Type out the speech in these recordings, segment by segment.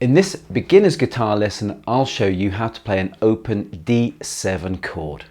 In this beginner's guitar lesson, I'll show you how to play an open D7 chord.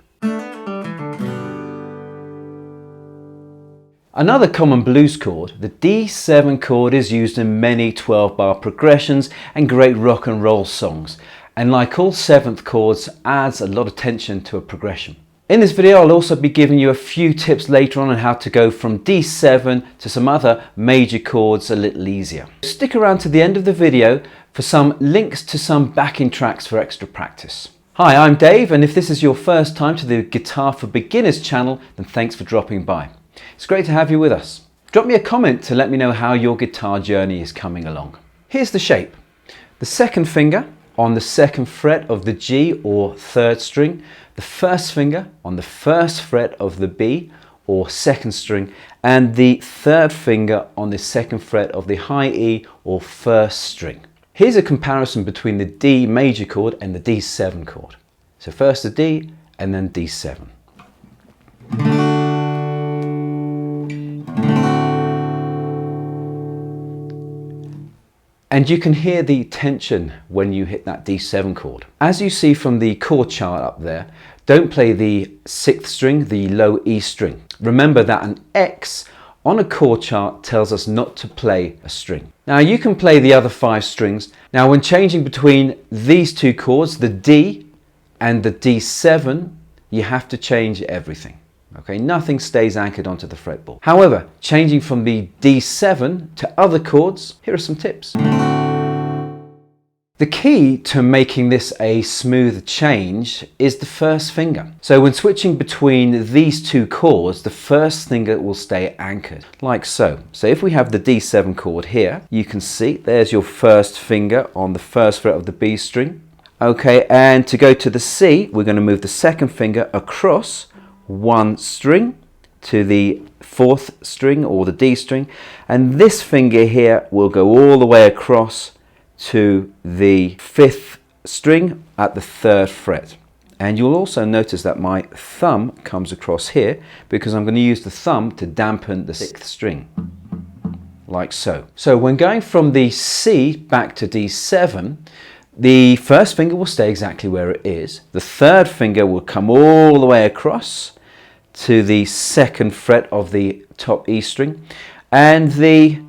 Another common blues chord, the D7 chord is used in many 12-bar progressions and great rock and roll songs, and like all 7th chords, adds a lot of tension to a progression. In this video, I'll also be giving you a few tips later on how to go from D7 to some other major chords a little easier. Stick around to the end of the video for some links to some backing tracks for extra practice. Hi, I'm Dave, and if this is your first time to the Guitar for Beginners channel, then thanks for dropping by. It's great to have you with us. Drop me a comment to let me know how your guitar journey is coming along. Here's the shape. The second finger on the second fret of the G or third string, the first finger on the first fret of the B or second string, and the third finger on the second fret of the high E or first string. Here's a comparison between the D major chord and the D7 chord. So first the D and then D7. And you can hear the tension when you hit that D7 chord. As you see from the chord chart up there, don't play the 6th string, the low E string. Remember that an X on a chord chart tells us not to play a string. Now you can play the other 5 strings. Now when changing between these two chords, the D and the D7, you have to change everything. Okay, nothing stays anchored onto the fretboard. However, changing from the D7 to other chords, here are some tips. The key to making this a smooth change is the first finger. So when switching between these two chords, the first finger will stay anchored, like so. So if we have the D7 chord here, you can see there's your first finger on the first fret of the B string. Okay, and to go to the C, we're going to move the second finger across one string to the 4th string or the D string, and this finger here will go all the way across to the 5th string at the 3rd fret. And you'll also notice that my thumb comes across here because I'm going to use the thumb to dampen the 6th string, like so. So when going from the C back to D7, the first finger will stay exactly where it is. The third finger will come all the way across to the 2nd fret of the top E string, and the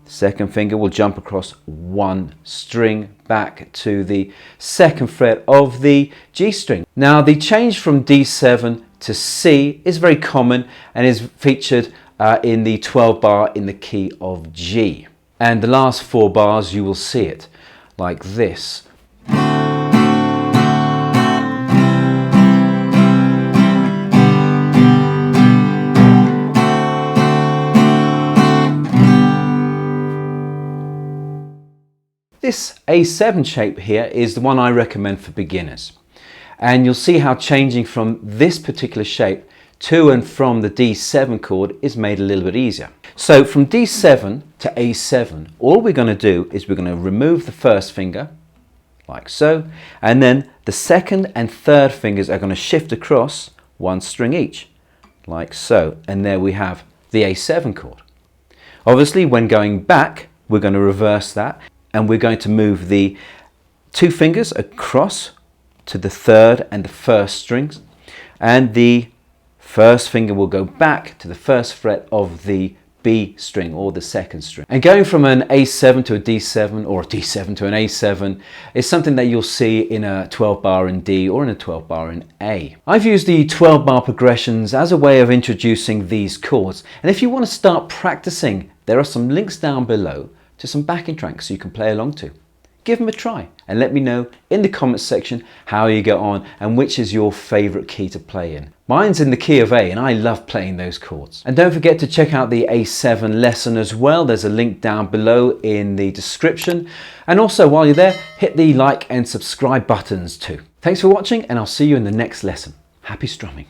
second finger will jump across one string back to the 2nd fret of the G string. Now the change from D7 to C is very common and is featured in the 12 bar in the key of G. And the last 4 bars you will see it like this. This A7 shape here is the one I recommend for beginners. And you'll see how changing from this particular shape to and from the D7 chord is made a little bit easier. So from D7 to A7, all we're going to do is we're going to remove the first finger, like so, and then the 2nd and 3rd fingers are going to shift across one string each, like so. And there we have the A7 chord. Obviously, when going back, we're going to reverse that, and we're going to move the 2 fingers across to the 3rd and the 1st strings, and the first finger will go back to the 1st fret of the B string or the 2nd string. And going from an A7 to a D7 or a D7 to an A7 is something that you'll see in a 12 bar in D or in a 12 bar in A. I've used the 12 bar progressions as a way of introducing these chords, and if you want to start practicing, there are some links down below to some backing tracks you can play along to. Give them a try and let me know in the comments section how you get on and which is your favourite key to play in. Mine's in the key of A and I love playing those chords. And don't forget to check out the A7 lesson as well. There's a link down below in the description. And also while you're there, hit the like and subscribe buttons too. Thanks for watching and I'll see you in the next lesson. Happy strumming.